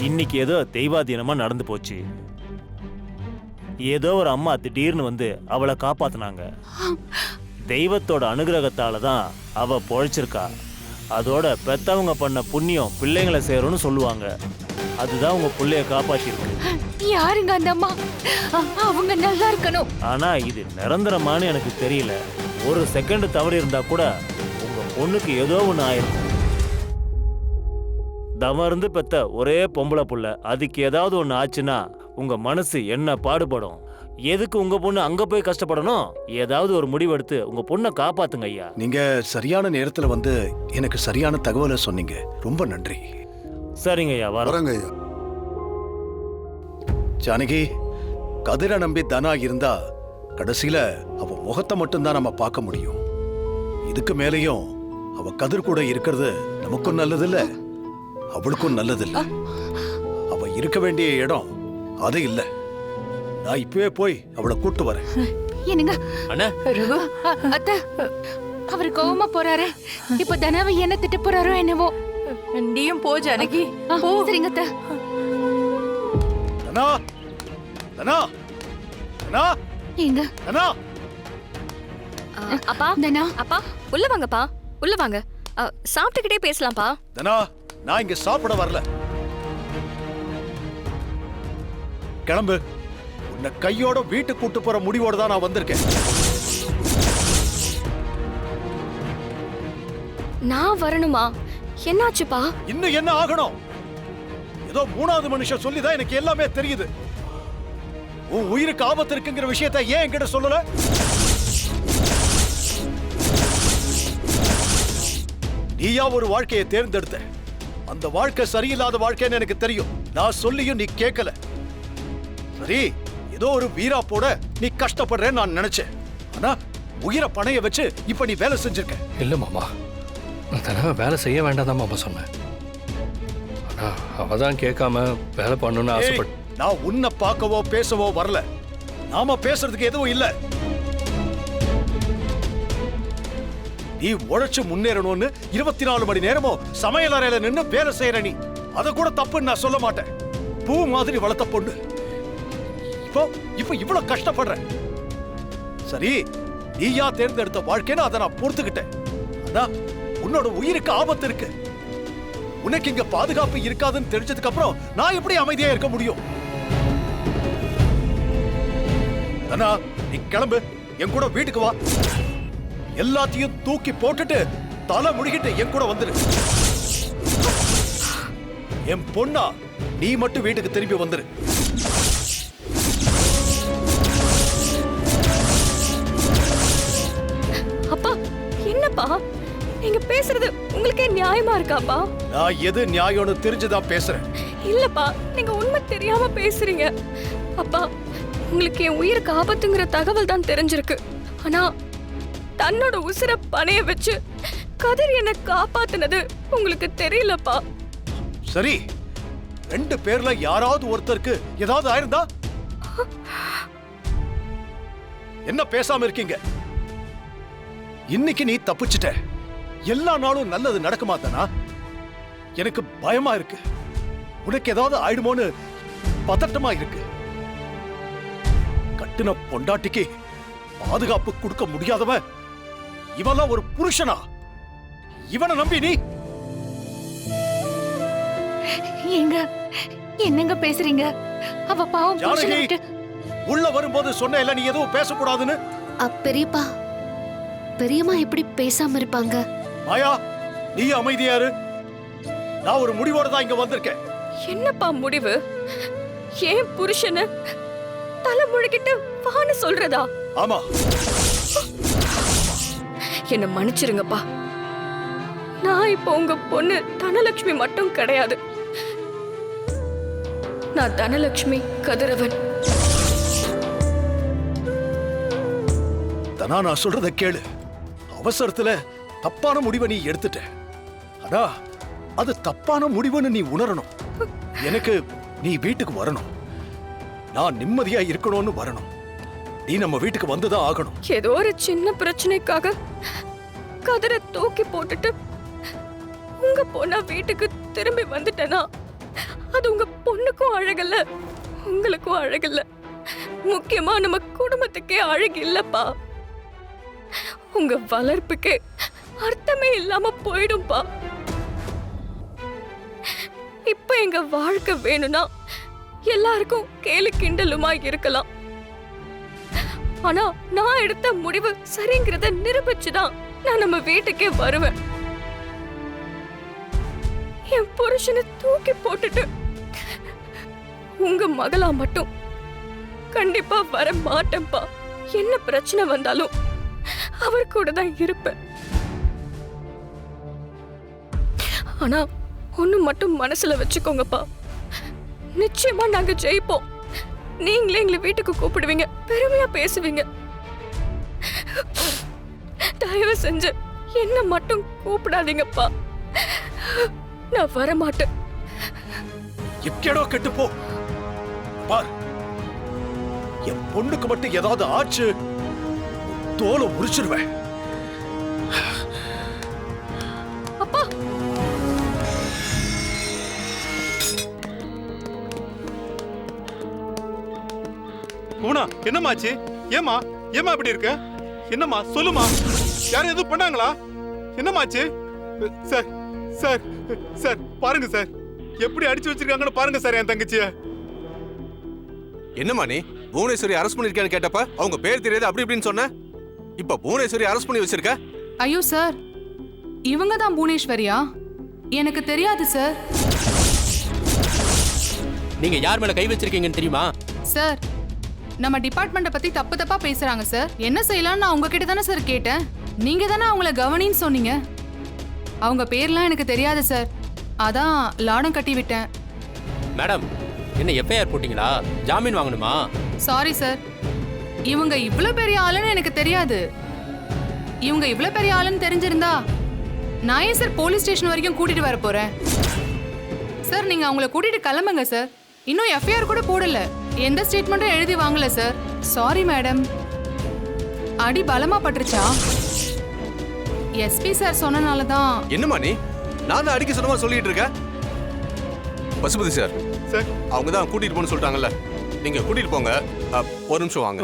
இன்னைக்கு ஏதோ தெய்வாதீனமா நடந்து போச்சு. ஏதோ ஒரு அம்மா திடீர்னு வந்து அவளை காப்பாத்தினாங்க. தெய்வத்தோட அனுகிரகத்தால தான் அவ பொழைச்சிருக்கா. அதோட பெத்தவங்க பண்ண புண்ணியம் பிள்ளைங்களை சேரும்னு சொல்லுவாங்க. அதுதான் உங்க பிள்ளைய காப்பாத்திருக்கு. யாருங்க அந்த அம்மா? அவங்க நல்லா இருக்கணும். ஆனா இது நிரந்தரமானு எனக்கு தெரியல. ஒரு செகண்ட் தவறி இருந்தா கூட உங்க பொண்ணுக்கு ஏதோ ஒண்ணு ஆயிருக்கும். தவம் இருந்து பெத்த ஒரே பொம்பளை புள்ள, அதுக்கு ஏதாவது ஒண்ணு ஆச்சுன்னா உங்க மனசு என்ன பாடுபடும்? எதுக்கு உங்க பொண்ணு அங்க போய் கஷ்டப்படணும்? ஏதாவது ஒரு முடிவெடுத்து உங்க பொண்ணை காப்பாத்துங்க ஐயா. நீங்க சரியான நேரத்துல வந்து எனக்கு சரியான தகவலை சொன்னீங்க. ரொம்ப நன்றி. சரிங்க ஐயா, வரங்க ஐயா. ஜானகி, கதிரை நம்பி தனா இருந்தா கடைசியில அவ முகத்தை மட்டும்தான் நம்ம பார்க்க முடியும். இதுக்கு மேலேயும் அவ கதிர் கூட இருக்கிறது நமக்கும் நல்லதில்ல, அவளுக்கும் நல்லதில்ல. அவ இருக்க வேண்டிய இடம் அது இல்ல. நான் இப்பவே போய் அவளை கூட்டு வரேன். என்னங்க அண்ணா, ரகு, அத்தை, அவர் கோவமா போறாரு. இப்ப தனாவை என்ன திட்ட போறாரோ என்னவோ. நீயும் போ ஜானகி. சரிங்க அத்தை. தனா, தனா, தனா, எங்க தனா. அப்பா தனா, அப்பா உள்ள வாங்கப்பா, உள்ள வாங்க. சாப்பிட்டுக்கிட்டே பேசலாம்ப்பா. தனா, நான் இங்க சாப்பிட வரல. கிளம்பு. உன்னை கையோட வீட்டுக்கு கூட்டு போற முடிவோட தான் நான் வந்திருக்கேன். நான் வரணுமா? என்னாச்சுப்பா? இன்னும் என்ன ஆகணும்? ஏதோ மூணாவது மனுஷன் சொல்லிதான் எனக்கு எல்லாமே தெரியுது. உன் உயிருக்கு ஆபத்து இருக்குங்கிற விஷயத்தை ஏன் என்கிட்ட சொல்லல? நீயா ஒரு வாழ்க்கையை தேர்ந்தெடுத்த. அந்த வாழ்க்கை சரியில்லாத வாழ்க்கைன்னு எனக்கு தெரியும். நான் சொல்லியும் நீ கேட்கல. சரி, ஏதோ ஒரு வீரா போட நீ கஷ்டப்படுறேன்னு நான் நினைச்சேன். ஆனா உயிரை பணைய வச்சு இப்ப நீ வேலை செஞ்சிருக்க. இல்ல மாமா, நான் தடவை வேலை செய்ய வேண்டாம் தான் மாமா சொன்னேன். ஆனா அவ தான் கேட்காம வேலை பண்ணணும்னு ஆசைப்பட்டு. நான் உன்னை பார்க்கவோ பேசவோ வரல. நாம பேசுறதுக்கு எதுவும் இல்ல. நீ உழைச்சு முன்னேறணும்னு 24 மணி நேரமும் சமையல் அறையில நின்னு வேலை செய்யற நீ. அத கூட தப்புன்னு நான் சொல்ல மாட்டேன். பூ மாதிரி வளர்த்த பொண்ணு இப்போ இவ்வளவு கஷ்டப்படுற. சரி, நீயா தேர்ந்தெடுத்த வாழ்க்கைன்னு அதை நான் பொறுத்துக்கிட்டேன். ஆனா உன்னோட உயிருக்கு ஆபத்து இருக்கு. உனக்கு இங்க பாதுகாப்பு இருக்காதுன்னு தெரிஞ்சதுக்கு அப்புறம் நான் எப்படி அமைதியா இருக்க முடியும்? அண்ணா, நீ கிளம்பு. என் கூட வீட்டுக்கு வா. எல்லாத்தையும் தூக்கி போட்டுட்டு தலை முடிக்கிட்டு என் கூட வந்துரு. என் பொண்ணா, நீ மட்டும் வீட்டுக்கு திரும்பி வந்துரு. அப்பா, என்னப்பா நீங்க பேசுறது உங்களுக்கே நியாயமா இருக்காப்பா? நான் எது நியாயம்னு தெரிஞ்சுதான் பேசுறேன். இல்லப்பா, நீங்க உண்மை தெரியாம பேசுறீங்க. அப்பா, உங்களுக்கு என் உயிருக்கு ஆபத்துங்கிற தகவல் தான் தெரிஞ்சிருக்கு. ஆனா தன்னோட உசிரை பணைய வச்சு கதிர் என்ன காப்பாத்துனது உங்களுக்கு தெரியலப்பா. சரி, 2 பேர்ல யாராவது ஒருத்தருக்கு ஏதாவது ஆயிருந்தா? என்ன பேசாம இருக்கீங்க? இன்னைக்கு நீ தப்பிச்சிட்ட. எல்லா நாளும் நல்லது நடக்குமா தானா? எனக்கு பயமா இருக்கு. உனக்கு ஏதாவது ஆயிடுமோன்னு பதட்டமா இருக்கு. கட்டுன பொண்டாட்டிக்கு பாதுகாப்பு கொடுக்க முடியாதவன் இவெல்லாம் ஒரு புருஷனா? இவனை நம்பி நீ? எங்க என்னங்க பேசுறீங்க? அவ பாவம் புருஷனை விட்டு. உள்ள வரும்போது சொன்ன இல்ல நீ எதுவும் பேசக்கூடாதுன்னு. பெரியப்பா, பெரியம்மா எப்படி பேசாம இருப்பாங்க? மாயா, நீ அமைதியா இரு. நான் ஒரு முடிவோட தான் இங்க வந்திருக்கேன். என்னப்பா முடிவு? ஏன் புருஷனை தலை முழுகிட்டு வான்னு சொல்றதா? ஆமா. என்ன மன்னிச்சிருங்கப்பா. நான் இப்போ உங்க பொண்ணு தனலட்சுமி மட்டும் கிடையாது. நான் தனலட்சுமி கதிரவன். தனா, நான் சொல்றத கேளு. அவசரத்துல தப்பான முடிவை நீ எடுத்துட்ட. ஆனா அது தப்பான முடிவுன்னு நீ உணரணும். எனக்கு நீ வீட்டுக்கு வரணும். நான் நிம்மதியா இருக்கணும்னு வரணும். நீ நம்ம வீட்டுக்கு வந்துதான் ஆகணும். ஏதோ ஒரு சின்ன பிரச்சனைக்காக கதிரை தூக்கி போட்டுட்டு உங்க பொண்ணா வீட்டுக்கு திரும்பி வந்துட்டேனா அது உங்க பொண்ணுக்கும் அழகல்ல, உங்களுக்கும் அழகல்ல, முக்கியமா நம்ம குடும்பத்துக்கே அழகு இல்லப்பா. உங்க வளர்ப்புக்கு அர்த்தமே இல்லாம போயிடும்பா. இப்ப எங்க வாழ்க்கை வேணும்னா எல்லாருக்கும் கேலி கிண்டலுமா இருக்கலாம். ஆனா நான் எடுத்த முடிவு சரிங்கிறத நிரூபிச்சுதான் நான் நம்ம வீட்டுக்கே வருவேன். என் புருஷனை தூக்கி போட்டுட்டு உங்க மகளா மட்டும் கண்டிப்பா வர மாட்டேன்பா. என்ன பிரச்சனை வந்தாலும் அவர் கூட தான் இருப்பேன். ஆனா ஒண்ணு மட்டும் மனசுல வச்சுக்கோங்கப்பா, நிச்சயமா நாங்க ஜெயிப்போம். நீங்களே எங்களை வீட்டுக்கு கூப்பிடுவீங்க, பெருமையா பேசுவீங்க. தயவு செஞ்சு என்ன மட்டும் கூப்பிடாதீங்கப்பா, நான் வர மாட்டேன். எக்கேடோ கெட்டு போ. பார், என் பொண்ணுக்கு மட்டும் ஏதாவது ஆச்சு, தோலை உரிச்சிருவேன். அப்பா, பூனா என்னமாச்சு? ஏமா இப்படி இருக்க? என்னம்மா சொல்லுமா, யாரும் எதுவும் பண்ணாங்களா? என்னமாச்சு? சார் சார் சார் பாருங்க சார், எப்படி அடிச்சு வச்சிருக்காங்கன்னு பாருங்க சார் என் தங்கச்சிய. என்னம்மா நீ புவனேஸ்வரி அரெஸ்ட் பண்ணிருக்கான்னு கேட்டப்ப அவங்க பேர் தெரியாது அப்படி இப்படின்னு சொன்ன. இப்ப புவனேஸ்வரி அரெஸ்ட் பண்ணி வச்சிருக்க. ஐயோ சார், இவங்க தான் புவனேஸ்வரியா? எனக்கு தெரியாது சார். நீங்க யார் மேல கை வச்சிருக்கீங்கன்னு தெரியுமா? சார், நம்ம டிபார்ட்மெண்ட்டை பத்தி தப்பு தப்பா பேசுறாங்க சார். என்ன செய்யலாம்னு நான் உங்ககிட்ட தானே சார் கேட்டேன். நீங்க தானே அவங்கள கவனின்னு சொன்னீங்க. அவங்க பேர்லாம் எனக்கு தெரியாது சார், அதான் லாடம் கட்டி விட்டேன். மேடம், என்ன எஃப்ஐஆர் போட்டீங்களா? ஜாமீன் வாங்கணுமா? சாரி சார், இவங்க இவ்ளோ பெரிய ஆளுன்னு எனக்கு தெரியாது. இவங்க இவ்ளோ பெரிய ஆளுன்னு தெரிஞ்சிருந்தா நான் ஏன் சார் போலீஸ் ஸ்டேஷன் வரைக்கும் கூட்டிட்டு வர போறேன்? சார், நீங்க அவங்கள கூட்டிட்டு கிளம்புங்க சார். இன்னும் எஃப்ஐஆர் கூட போடல, எந்த ஸ்டேட்மெண்ட்டும் எழுதி வாங்கல சார். Sorry madam. அடி பலமா பட்டுருச்சா? எஸ்பி சார் சொன்னனால தான். என்னம்மா நீ, நான் தான் அடிக்க சொன்னமா சொல்லிட்டு இருக்க. பசுபதி சார், சார் அவங்க தான் கூட்டிட்டு போன்னு சொல்லிட்டாங்கல்ல, நீங்க கூட்டிட்டு போங்க. ஒரு நிமிஷம் வாங்க.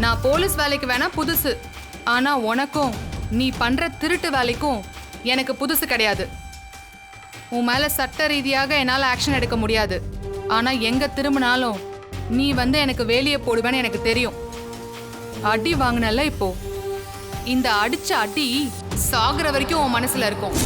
நான் போலீஸ் வேலைக்கு வேணா புதுசு, ஆனா உனக்கும் நீ பண்ற திருட்டு வேலைக்கும் எனக்கு புதுசு கிடையாது. உன் மேல சட்ட ரீதியாக என்னால ஆக்ஷன் எடுக்க முடியாது. ஆனா எங்க திரும்பினாலும் நீ வந்து எனக்கு வேலையை போடுவேன்னு எனக்கு தெரியும். அடி வாங்கினல, இப்போ இந்த அடிச்ச அடி சாகுற வரைக்கும் உன் மனசுல இருக்கும்.